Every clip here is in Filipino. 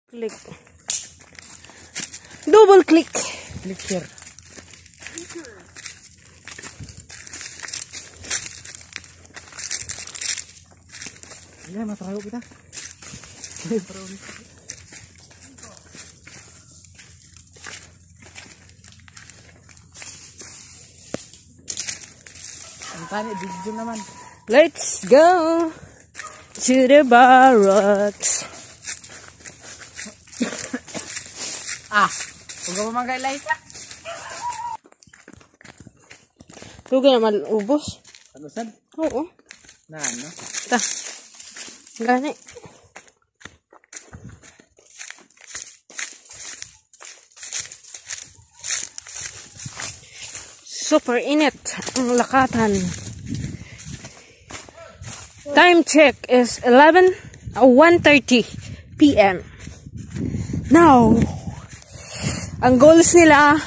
Click. Double click. Click here. Ya, mas rayo kita. Ang tani, video naman. Let's go to the barracks. Huwag ka mamagay Liza. Tugi naman ubos. Ano sad? Oo. Na ano? Ta. Gani. Super init ang lakatan. Time check is 1:30 p.m. Now, ang goals nila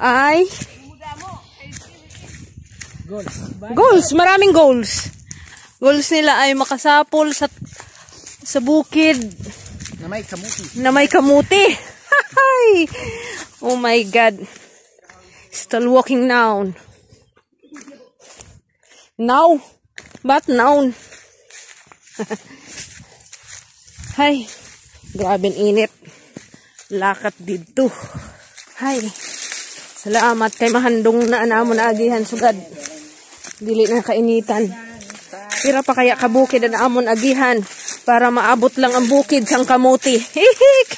ay goals, maraming goals. Goals nila ay makasapol sa bukid Na may kamuti. Oh my God. Still walking now. Now? But now? Hay. Grabe init. Lakat dito. Hay. Salamat kay mahandong na anamo na agihan sugad. Dili na kainitan. Tira pa kaya kabukid na amon agihan para maabot lang ang bukid sang kamuti. Hihik.